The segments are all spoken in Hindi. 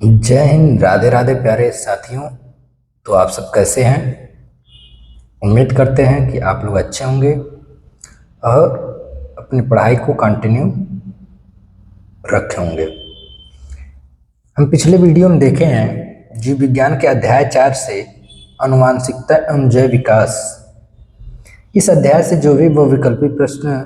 जय हिंद। राधे राधे प्यारे साथियों। तो आप सब कैसे हैं? उम्मीद करते हैं कि आप लोग अच्छे होंगे और अपनी पढ़ाई को कंटिन्यू रखे होंगे। हम पिछले वीडियो में देखे हैं जीव विज्ञान के अध्याय 4 से आनुवांशिकता एवं जैव विकास। इस अध्याय से जो भी बहुविकल्पी प्रश्न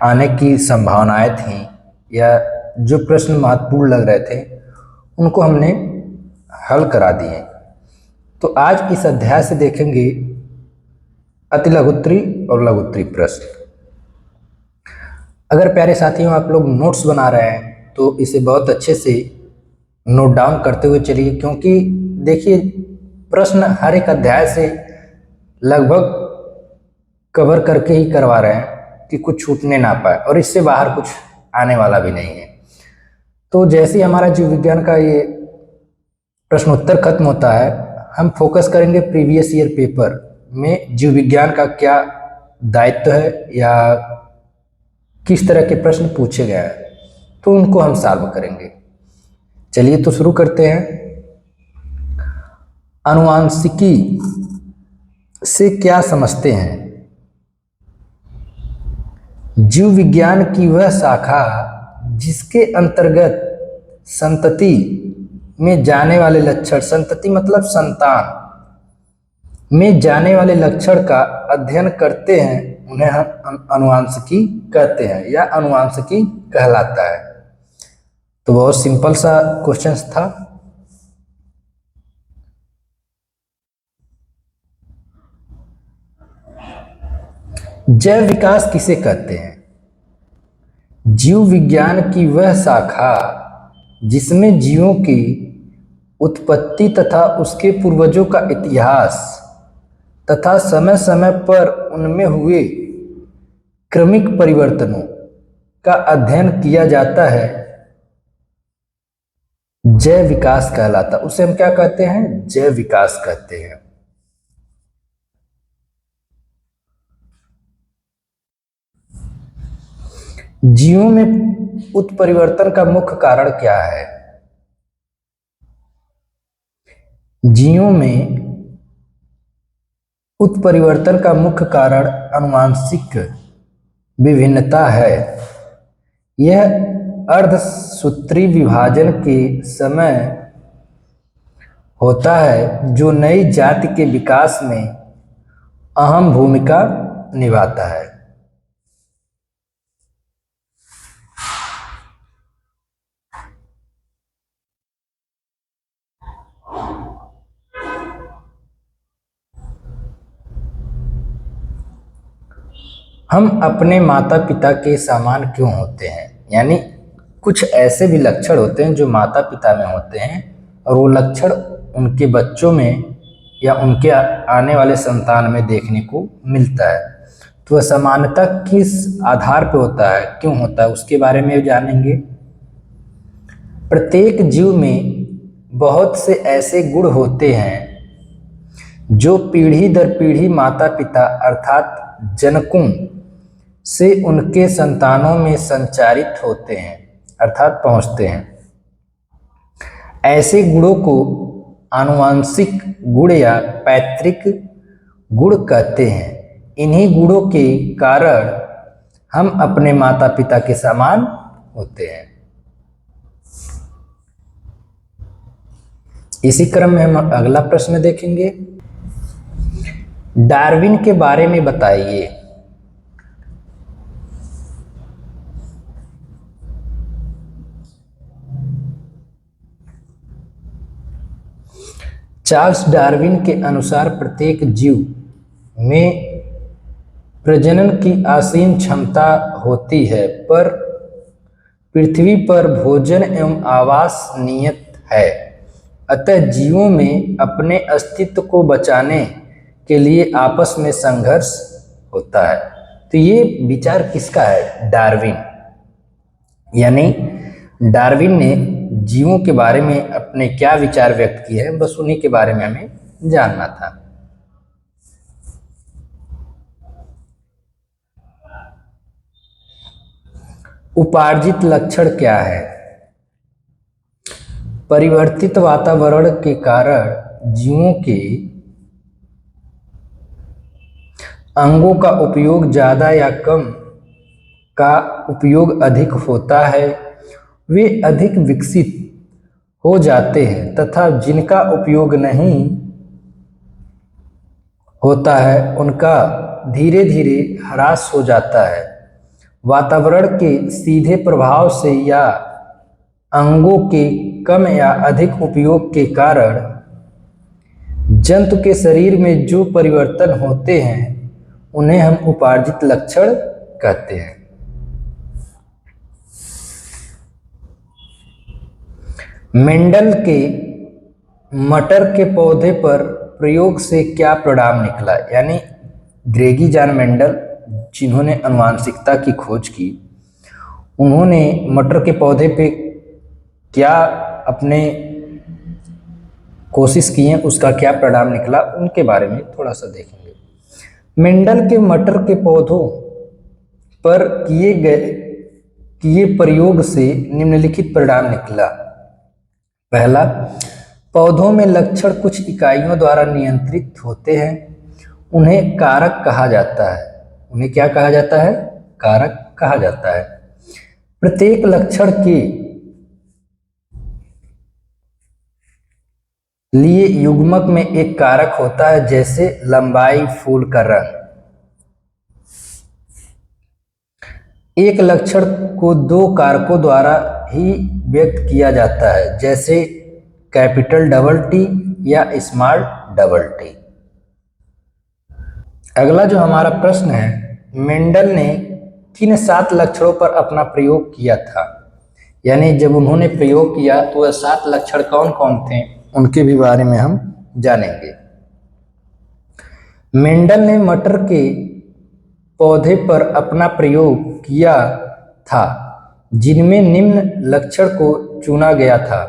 आने की संभावनाएं थीं या जो प्रश्न महत्वपूर्ण लग रहे थे उनको हमने हल करा दिए। तो आज इस अध्याय से देखेंगे अति लघुत्तरी और लघुत्तरी प्रश्न। अगर प्यारे साथियों आप लोग नोट्स बना रहे हैं तो इसे बहुत अच्छे से नोट डाउन करते हुए चलिए, क्योंकि देखिए प्रश्न हर एक अध्याय से लगभग कवर करके ही करवा रहे हैं कि कुछ छूटने ना पाए और इससे बाहर कुछ आने वाला भी नहीं है। तो जैसे ही हमारा जीव विज्ञान का ये प्रश्न उत्तर खत्म होता है, हम फोकस करेंगे प्रीवियस ईयर पेपर में जीव विज्ञान का क्या दायित्व है या किस तरह के प्रश्न पूछे गए हैं, तो उनको हम सॉल्व करेंगे। चलिए तो शुरू करते हैं। आनुवांशिकी से क्या समझते हैं? जीव विज्ञान की वह शाखा जिसके अंतर्गत संतति में जाने वाले लक्षण, संतति मतलब संतान में जाने वाले लक्षण का अध्ययन करते हैं, उन्हें हम आनुवांशिकी कहते हैं या आनुवांशिकी कहलाता है। तो बहुत सिंपल सा क्वेश्चन था। जैव विकास किसे कहते हैं? जीव विज्ञान की वह शाखा जिसमें जीवों की उत्पत्ति तथा उसके पूर्वजों का इतिहास तथा समय समय पर उनमें हुए क्रमिक परिवर्तनों का अध्ययन किया जाता है, जैव विकास कहलाता। उसे हम क्या कहते हैं? जैव विकास कहते हैं। जीवों में उत्परिवर्तन का मुख्य कारण क्या है? जीवों में उत्परिवर्तन का मुख्य कारण आनुवांशिक विभिन्नता है। यह अर्धसूत्री विभाजन के समय होता है जो नई जाति के विकास में अहम भूमिका निभाता है। हम अपने माता पिता के समान क्यों होते हैं? यानी कुछ ऐसे भी लक्षण होते हैं जो माता पिता में होते हैं और वो लक्षण उनके बच्चों में या उनके आने वाले संतान में देखने को मिलता है। तो वह समानता किस आधार पर होता है, क्यों होता है, उसके बारे में जानेंगे। प्रत्येक जीव में बहुत से ऐसे गुण होते हैं जो पीढ़ी दर पीढ़ी माता पिता अर्थात जनकों से उनके संतानों में संचारित होते हैं अर्थात पहुंचते हैं। ऐसे गुणों को आनुवांशिक गुण या पैतृक गुण कहते हैं। इन्हीं गुणों के कारण हम अपने माता पिता के समान होते हैं। इसी क्रम में हम अगला प्रश्न देखेंगे। डार्विन के बारे में बताइए। चार्ल्स डार्विन के अनुसार प्रत्येक जीव में प्रजनन की असीम क्षमता होती है, पर पृथ्वी पर भोजन एवं आवास नियत है। अतः जीवों में अपने अस्तित्व को बचाने के लिए आपस में संघर्ष होता है। तो ये विचार किसका है? डार्विन। यानी डार्विन ने जीवों के बारे में अपने क्या विचार व्यक्त किए हैं, बस उन्हीं के बारे में हमें जानना था। उपार्जित लक्षण क्या है? परिवर्तित वातावरण के कारण जीवों के अंगों का उपयोग ज़्यादा या कम का उपयोग अधिक होता है, वे अधिक विकसित हो जाते हैं तथा जिनका उपयोग नहीं होता है उनका धीरे धीरे ह्रास हो जाता है। वातावरण के सीधे प्रभाव से या अंगों के कम या अधिक उपयोग के कारण जंतु के शरीर में जो परिवर्तन होते हैं उन्हें हम उपार्जित लक्षण कहते हैं। मेंडल के मटर के पौधे पर प्रयोग से क्या परिणाम निकला, यानी ग्रेगी जान मेंडल जिन्होंने आनुवंशिकता की खोज की, उन्होंने मटर के पौधे पे क्या अपने कोशिश की है, उसका क्या परिणाम निकला, उनके बारे में थोड़ा सा देखेंगे। मेंडल के मटर के पौधों पर किए प्रयोग से निम्नलिखित परिणाम निकला। पहला, पौधों में लक्षण कुछ इकाइयों द्वारा नियंत्रित होते हैं, उन्हें कारक कहा जाता है। उन्हें क्या कहा जाता है? कारक कहा जाता है। प्रत्येक लक्षण के लिए युग्मक में एक कारक होता है, जैसे लंबाई, फूल का रंग। एक लक्षण को दो कारकों द्वारा ही व्यक्त किया जाता है, जैसे कैपिटल डबल टी या स्मॉल डबल टी। अगला जो हमारा प्रश्न है, मेंडल ने किन 7 लक्षणों पर अपना प्रयोग किया था, यानी जब उन्होंने प्रयोग किया तो वह 7 लक्षण कौन कौन थे, उनके भी बारे में हम जानेंगे। मेंडल ने मटर के पौधे पर अपना प्रयोग किया था, जिनमें निम्न लक्षण को चुना गया था।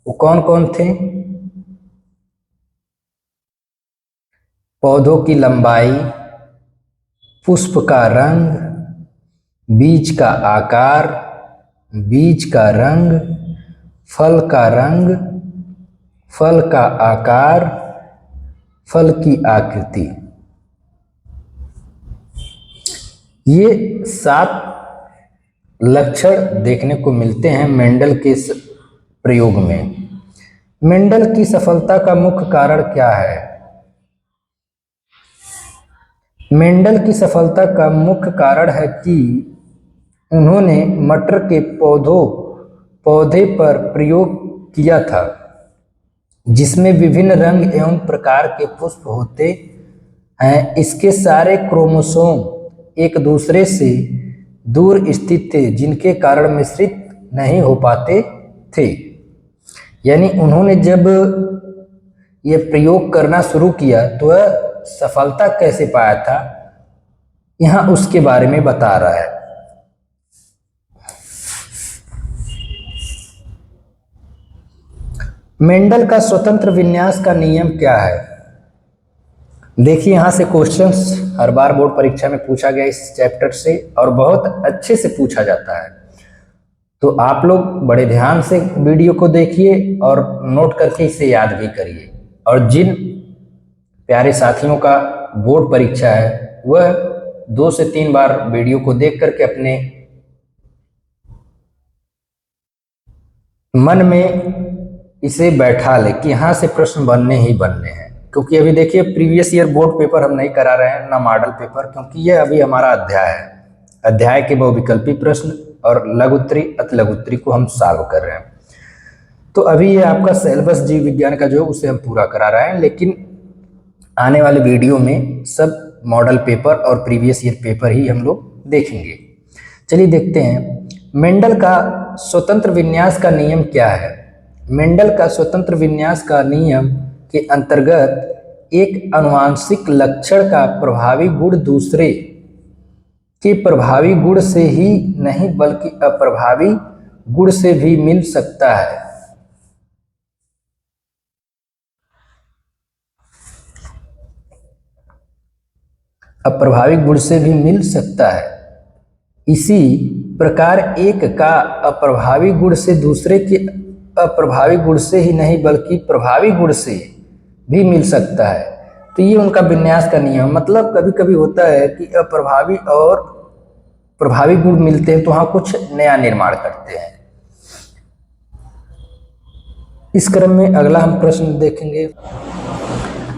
वो कौन कौन थे? पौधों की लंबाई, पुष्प का रंग, बीज का आकार, बीज का रंग, फल का रंग, फल का आकार, फल की आकृति। ये 7 लक्षण देखने को मिलते हैं मेंडल के प्रयोग में। मेंडल की सफलता का मुख्य कारण क्या है? मेंडल की सफलता का मुख्य कारण है कि उन्होंने मटर के पौधे पर प्रयोग किया था, जिसमें विभिन्न रंग एवं प्रकार के पुष्प होते हैं। इसके सारे क्रोमोसोम एक दूसरे से दूर स्थित थे, जिनके कारण मिश्रित नहीं हो पाते थे। यानी उन्होंने जब ये प्रयोग करना शुरू किया तो वह सफलता कैसे पाया था, यहाँ उसके बारे में बता रहा है। मेंडल का स्वतंत्र विन्यास का नियम क्या है? देखिए, यहाँ से क्वेश्चंस हर बार बोर्ड परीक्षा में पूछा गया इस चैप्टर से, और बहुत अच्छे से पूछा जाता है। तो आप लोग बड़े ध्यान से वीडियो को देखिए और नोट करके इसे याद भी करिए। और जिन प्यारे साथियों का बोर्ड परीक्षा है वह 2 से 3 बार वीडियो को देख करके अपने मन में इसे बैठा ले कि यहाँ से प्रश्न बनने ही बनने हैं। क्योंकि अभी देखिए, प्रीवियस ईयर बोर्ड पेपर हम नहीं करा रहे हैं, ना मॉडल पेपर, क्योंकि यह अभी हमारा अध्याय है। अध्याय के बहुविकल्पी प्रश्न और लघु उत्तरी, अति लघु उत्तरी को हम सॉल्व कर रहे हैं। तो अभी ये आपका सिलेबस जीव विज्ञान का जो है उसे हम पूरा करा रहे हैं, लेकिन आने वाले वीडियो में सब मॉडल पेपर और प्रीवियस ईयर पेपर ही हम लोग देखेंगे। चलिए देखते हैं मेंडल का स्वतंत्र विन्यास का नियम क्या है। मेंडल का स्वतंत्र विन्यास का नियम के अंतर्गत एक आनुवंशिक लक्षण का प्रभावी गुण दूसरे के प्रभावी गुण से ही नहीं बल्कि अप्रभावी गुण से भी मिल सकता है। अप्रभावी गुण से भी मिल सकता है। इसी प्रकार एक का अप्रभावी गुण से दूसरे के अप्रभावी गुण से ही नहीं बल्कि प्रभावी गुण से भी मिल सकता है। तो ये उनका विन्यास का नियम। मतलब कभी कभी होता है कि अप्रभावी और प्रभावी गुण मिलते हैं तो वहाँ कुछ नया निर्माण करते हैं। इस क्रम में अगला हम प्रश्न देखेंगे।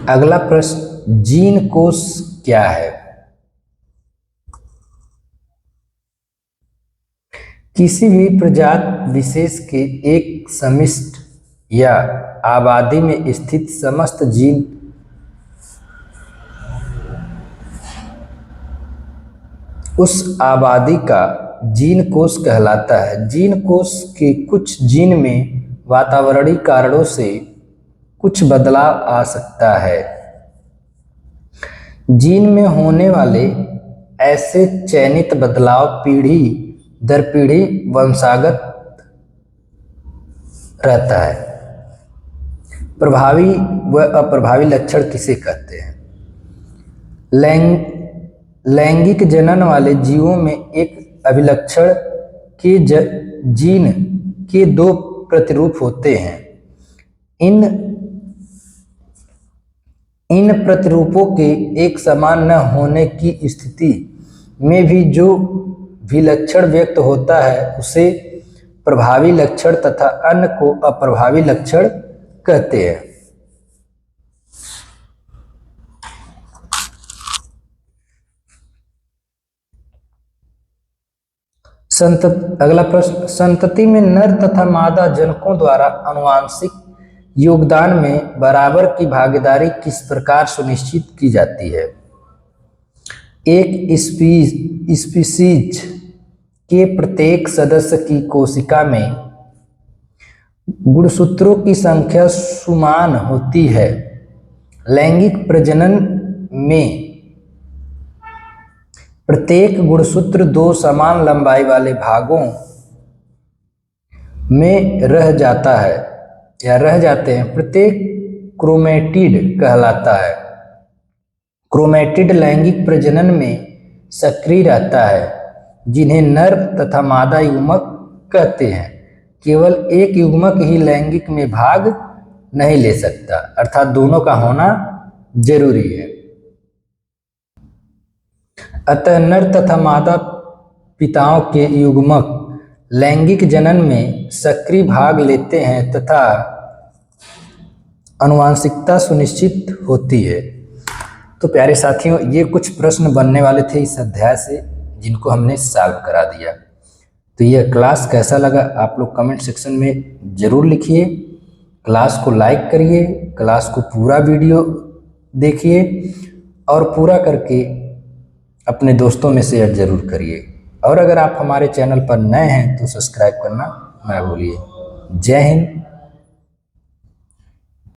अगला प्रश्न, जीन कोश क्या है? किसी भी प्रजाति विशेष के एक समिष्ट या आबादी में स्थित समस्त जीन उस आबादी का जीन कोश कहलाता है। जीन कोश के कुछ जीन में वातावरणीय कारणों से कुछ बदलाव आ सकता है। जीन में होने वाले ऐसे चयनित बदलाव पीढ़ी दर पीढ़ी वंशागत रहता है। प्रभावी व अप्रभावी लक्षण किसे कहते हैं? लैंगिक जनन वाले जीवों में एक अभिलक्षण के जीन के दो प्रतिरूप होते हैं। इन प्रतिरूपों के एक समान न होने की स्थिति में भी जो भी लक्षण व्यक्त होता है उसे प्रभावी लक्षण तथा अन्य को अप्रभावी लक्षण कहते हैं। अगला प्रश्न, संतति में नर तथा मादा जनकों द्वारा आनुवंशिक योगदान में बराबर की भागीदारी किस प्रकार सुनिश्चित की जाती है? एक स्पीशीज के प्रत्येक सदस्य की कोशिका में गुणसूत्रों की संख्या समान होती है। लैंगिक प्रजनन में प्रत्येक गुणसूत्र दो समान लंबाई वाले भागों में रह जाते हैं। प्रत्येक क्रोमेटिड कहलाता है। क्रोमेटिड लैंगिक प्रजनन में सक्रिय रहता है, जिन्हें नर तथा मादा युग्मक कहते हैं। केवल एक युग्मक ही लैंगिक में भाग नहीं ले सकता, अर्थात दोनों का होना जरूरी है। अतः नर तथा मादा पिताओं के युग्मक लैंगिक जनन में सक्रिय भाग लेते हैं तथा आनुवंशिकता सुनिश्चित होती है। तो प्यारे साथियों, ये कुछ प्रश्न बनने वाले थे इस अध्याय से, जिनको हमने सॉल्व करा दिया। तो यह क्लास कैसा लगा आप लोग कमेंट सेक्शन में ज़रूर लिखिए। क्लास को लाइक करिए, क्लास को पूरा वीडियो देखिए और पूरा करके अपने दोस्तों में शेयर ज़रूर करिए। और अगर आप हमारे चैनल पर नए हैं तो सब्सक्राइब करना ना भूलिए। जय हिंद,